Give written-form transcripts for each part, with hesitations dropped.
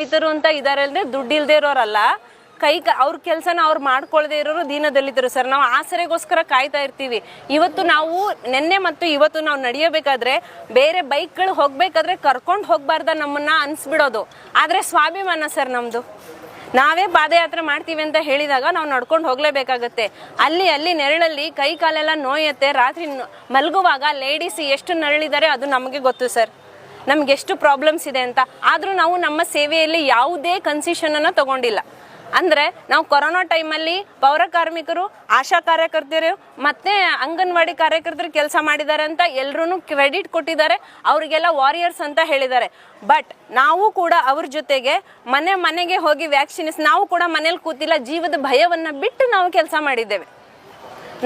ರೈತರು ಅಂತ ಇದಾರೆ ಅಂದ್ರೆ ದುಡ್ಡು ಇಲ್ದೇ ಇರೋರಲ್ಲ, ಅವ್ರ ಕೆಲಸನ ಅವ್ರು ಮಾಡ್ಕೊಳ್ದೇ ಇರೋರು ದೀನದಲ್ಲಿದ್ದರು ಸರ್. ನಾವು ಆಸರೆಗೋಸ್ಕರ ಕಾಯ್ತಾ ಇರ್ತೀವಿ. ಇವತ್ತು ನಾವು ನಿನ್ನೆ ಮತ್ತು ಇವತ್ತು ನಾವು ನಡೆಯಬೇಕಾದ್ರೆ ಬೇರೆ ಬೈಕ್ಗಳು ಹೋಗ್ಬೇಕಾದ್ರೆ ಕರ್ಕೊಂಡು ಹೋಗ್ಬಾರ್ದ ನಮ್ಮನ್ನ ಅನ್ಸ್ಬಿಡೋದು. ಆದ್ರೆ ಸ್ವಾಭಿಮಾನ ಸರ್ ನಮ್ದು. ನಾವೇ ಪಾದಯಾತ್ರೆ ಮಾಡ್ತೀವಿ ಅಂತ ಹೇಳಿದಾಗ ನಾವು ನಡ್ಕೊಂಡು ಹೋಗ್ಲೇಬೇಕಾಗತ್ತೆ. ಅಲ್ಲಿ ನೆರಳಲ್ಲಿ ಕೈ ಕಾಲೆಲ್ಲ ನೋಯತ್ತೆ. ರಾತ್ರಿ ಮಲಗುವಾಗ ಲೇಡೀಸ್ ಎಷ್ಟು ನರಳಿದ್ದಾರೆ ಅದು ನಮಗೆ ಗೊತ್ತು ಸರ್. ನಮ್ಗೆ ಎಷ್ಟು ಪ್ರಾಬ್ಲಮ್ಸ್ ಇದೆ ಅಂತ. ಆದ್ರೂ ನಾವು ನಮ್ಮ ಸೇವೆಯಲ್ಲಿ ಯಾವುದೇ ಕನ್ಸೆಷನ್ ಅನ್ನ ತಗೊಂಡಿಲ್ಲ. ಅಂದ್ರೆ ನಾವು ಕೊರೋನಾ ಟೈಮಲ್ಲಿ ಪೌರ ಕಾರ್ಮಿಕರು, ಆಶಾ ಕಾರ್ಯಕರ್ತರು ಮತ್ತೆ ಅಂಗನವಾಡಿ ಕಾರ್ಯಕರ್ತರು ಕೆಲಸ ಮಾಡಿದ್ದಾರೆ ಅಂತ ಎಲ್ರೂ ಕ್ರೆಡಿಟ್ ಕೊಟ್ಟಿದ್ದಾರೆ. ಅವರಿಗೆಲ್ಲ ವಾರಿಯರ್ಸ್ ಅಂತ ಹೇಳಿದ್ದಾರೆ. ಬಟ್ ನಾವು ಕೂಡ ಅವ್ರ ಜೊತೆಗೆ ಮನೆಗೆ ಹೋಗಿ ವ್ಯಾಕ್ಸಿನೇಷನ್, ನಾವು ಕೂಡ ಮನೇಲಿ ಕೂತಿಲ್ಲ. ಜೀವದ ಭಯವನ್ನ ಬಿಟ್ಟು ನಾವು ಕೆಲಸ ಮಾಡಿದ್ದೇವೆ.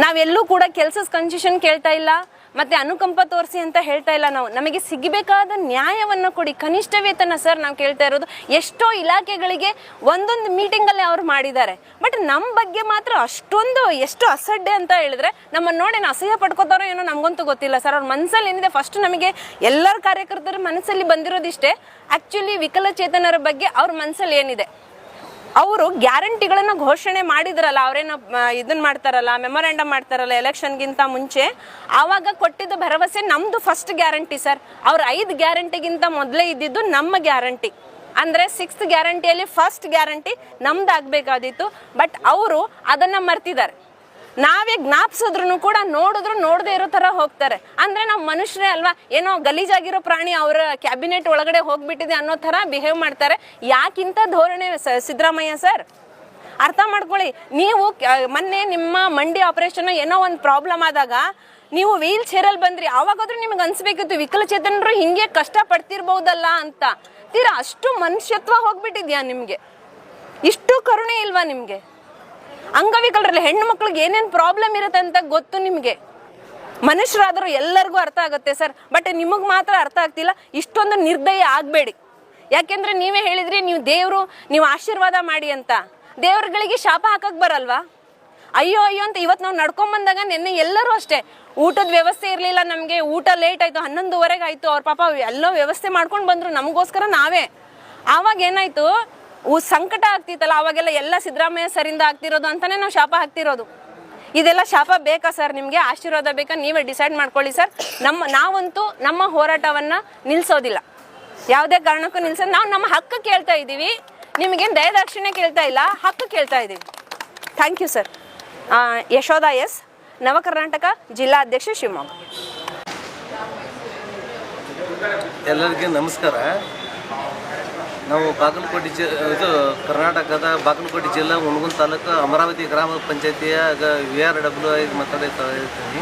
ನಾವೆಲ್ಲೂ ಕೂಡ ಕೆಲಸದ ಕನ್ಸೆಷನ್ ಕೇಳ್ತಾ ಇಲ್ಲ, ಮತ್ತೆ ಅನುಕಂಪ ತೋರಿಸಿ ಅಂತ ಹೇಳ್ತಾ ಇಲ್ಲ. ನಾವು ನಮಗೆ ಸಿಗಬೇಕಾದ ನ್ಯಾಯವನ್ನು ಕೊಡಿ, ಕನಿಷ್ಠ ವೇತನ ಸರ್ ನಾವು ಕೇಳ್ತಾ ಇರೋದು. ಎಷ್ಟೋ ಇಲಾಖೆಗಳಿಗೆ ಒಂದೊಂದು ಮೀಟಿಂಗ್ ಅಲ್ಲಿ ಅವ್ರು ಮಾಡಿದ್ದಾರೆ. ಬಟ್ ನಮ್ಮ ಬಗ್ಗೆ ಮಾತ್ರ ಅಷ್ಟೊಂದು ಎಷ್ಟು ಅಸಡ್ಡೆ ಅಂತ ಹೇಳಿದ್ರೆ ನಮ್ಮನ್ನು ನೋಡಿ ಅಸಹ್ಯ ಪಡ್ಕೋತಾರೋ ಏನೋ ನಮಗಂತೂ ಗೊತ್ತಿಲ್ಲ ಸರ್. ಅವ್ರ ಮನಸ್ಸಲ್ಲಿ ಏನಿದೆ ಫಸ್ಟ್ ನಮಗೆ ಎಲ್ಲರ ಕಾರ್ಯಕರ್ತರ ಮನಸ್ಸಲ್ಲಿ ಬಂದಿರೋದಿಷ್ಟೇ. ಆಕ್ಚುಲಿ ವಿಕಲಚೇತನರ ಬಗ್ಗೆ ಅವ್ರ ಮನಸ್ಸಲ್ಲಿ ಏನಿದೆ, ಅವರು ಗ್ಯಾರಂಟಿಗಳನ್ನ ಘೋಷಣೆ ಮಾಡಿದ್ರಲ್ಲ, ಅವರೇನ ಇದನ್ನ ಮಾಡ್ತಾರಲ್ಲ, ಮೆಮೊರಾಂಡಮ್ ಮಾಡ್ತಾರಲ್ಲ ಎಲೆಕ್ಷನ್ಗಿಂತ ಮುಂಚೆ, ಆವಾಗ ಕೊಟ್ಟಿದ್ದ ಭರವಸೆ ನಮ್ದು ಫಸ್ಟ್ ಗ್ಯಾರಂಟಿ ಸರ್. ಅವ್ರ 5 ಗ್ಯಾರಂಟಿಗಿಂತ ಮೊದಲೇ ಇದ್ದಿದ್ದು ನಮ್ಮ ಗ್ಯಾರಂಟಿ. ಅಂದ್ರೆ 6th ಗ್ಯಾರಂಟಿಯಲ್ಲಿ ಫಸ್ಟ್ ಗ್ಯಾರಂಟಿ ನಮ್ದಾಗಬೇಕಾದಿತ್ತು. ಬಟ್ ಅವರು ಅದನ್ನ ಮರ್ತಿದ್ದಾರೆ. ನಾವೇ ಜ್ಞಾಪಿಸಿದ್ರು ಕೂಡ ನೋಡದೇ ಇರೋ ತರ ಹೋಗ್ತಾರೆ. ಅಂದ್ರೆ ನಾವು ಮನುಷ್ಯರೇ ಅಲ್ವಾ, ಏನೋ ಗಲೀಜಾಗಿರೋ ಪ್ರಾಣಿ ಅವರ ಕ್ಯಾಬಿನೆಟ್ ಒಳಗಡೆ ಹೋಗ್ಬಿಟ್ಟಿದೆ ಅನ್ನೋ ತರ ಬಿಹೇವ್ ಮಾಡ್ತಾರೆ. ಯಾಕಿಂತ ಧೋರಣೆ ಸಿದ್ದರಾಮಯ್ಯ ಸರ್? ಅರ್ಥ ಮಾಡ್ಕೊಳ್ಳಿ. ನೀವು ಮೊನ್ನೆ ನಿಮ್ಮ ಮಂಡಿ ಆಪರೇಷನ್ ಏನೋ ಒಂದು ಪ್ರಾಬ್ಲಮ್ ಆದಾಗ ನೀವು ವೀಲ್ ಚೇರಲ್ಲಿ ಬಂದ್ರಿ. ಆವಾಗಾದ್ರೂ ನಿಮ್ಗೆ ಅನ್ಸ್ಬೇಕಿತ್ತು ವಿಕಲಚೇತನರು ಹಿಂಗೆ ಕಷ್ಟ ಪಡ್ತಿರ್ಬಹುದಲ್ಲ ಅಂತ. ತೀರಾ ಅಷ್ಟು ಮನುಷ್ಯತ್ವ ಹೋಗ್ಬಿಟ್ಟಿದ್ಯಾ ನಿಮ್ಗೆ? ಇಷ್ಟು ಕರುಣೆ ಇಲ್ವಾ ನಿಮ್ಗೆ? ಅಂಗವಿಕಲರಲ್ಲಿ ಹೆಣ್ಣು ಮಕ್ಳಿಗೆ ಏನೇನು ಪ್ರಾಬ್ಲಮ್ ಇರುತ್ತೆ ಅಂತ ಗೊತ್ತು ನಿಮಗೆ. ಮನುಷ್ಯರಾದರೂ ಎಲ್ಲರಿಗೂ ಅರ್ಥ ಆಗುತ್ತೆ ಸರ್. ಬಟ್ ನಿಮಗೆ ಮಾತ್ರ ಅರ್ಥ ಆಗ್ತಿಲ್ಲ. ಇಷ್ಟೊಂದು ನಿರ್ದಯ ಆಗಬೇಡಿ. ಯಾಕೆಂದ್ರೆ ನೀವೇ ಹೇಳಿದ್ರಿ ನೀವು ದೇವರು, ನೀವು ಆಶೀರ್ವಾದ ಮಾಡಿ ಅಂತ. ದೇವ್ರಗಳಿಗೆ ಶಾಪ ಹಾಕಕ್ ಬರಲ್ವಾ? ಅಯ್ಯೋ ಅಂತ ಇವತ್ತು ನಾವು ನಡ್ಕೊಂಡ್ ಬಂದಾಗ ನಿನ್ನೆ ಎಲ್ಲರೂ ಅಷ್ಟೇ, ಊಟದ ವ್ಯವಸ್ಥೆ ಇರಲಿಲ್ಲ ನಮಗೆ, ಊಟ ಲೇಟ್ ಆಯ್ತು, 11:30 ಆಯ್ತು. ಅವ್ರ ಪಾಪ ಎಲ್ಲೋ ವ್ಯವಸ್ಥೆ ಮಾಡ್ಕೊಂಡು ಬಂದ್ರು ನಮಗೋಸ್ಕರ ನಾವೇ. ಆವಾಗ ಏನಾಯ್ತು, ಸಂಕಟ ಆಗ್ತಿತ್ತಲ್ಲ, ಅವಾಗೆಲ್ಲ ಎಲ್ಲ ಸಿದ್ದರಾಮಯ್ಯ ಸರಿಂದ ಆಗ್ತಿರೋದು ಅಂತಾನೆ ನಾವು ಶಾಪ ಹಾಕ್ತಿರೋದು. ಇದೆಲ್ಲ ಶಾಪ ಬೇಕಾ ಸರ್ ನಿಮ್ಗೆ? ಆಶೀರ್ವಾದ ಬೇಕಾ? ನೀವೇ ಡಿಸೈಡ್ ಮಾಡ್ಕೊಳ್ಳಿ ಸರ್. ನಾವಂತೂ ನಮ್ಮ ಹೋರಾಟವನ್ನ ನಿಲ್ಸೋದಿಲ್ಲ, ಯಾವುದೇ ಕಾರಣಕ್ಕೂ ನಿಲ್ಸೋದು. ನಾವು ನಮ್ಮ ಹಕ್ಕು ಕೇಳ್ತಾ ಇದ್ದೀವಿ, ನಿಮಗೇನು ದಯದಾಕ್ಷಿಣ್ಯ ಕೇಳ್ತಾ ಇಲ್ಲ, ಹಕ್ಕು ಕೇಳ್ತಾ ಇದ್ದೀವಿ. Thank you sir. Yashoda S, ನವ ಕರ್ನಾಟಕ ಜಿಲ್ಲಾ ಅಧ್ಯಕ್ಷ, ಶಿವಮೊಗ್ಗ. ಎಲ್ಲರಿಗೂ ನಮಸ್ಕಾರ. ನಾವು ಬಾಗಲಕೋಟೆ ಇದು ಕರ್ನಾಟಕದ ಬಾಗಲಕೋಟೆ ಜಿಲ್ಲಾ ಹುಣಗುಂದ ತಾಲೂಕು ಅಮರಾವತಿ ಗ್ರಾಮ ಪಂಚಾಯತಿಯ VRW ಮಾತಾಡ್ತಾ ಇದ್ದೀನಿ.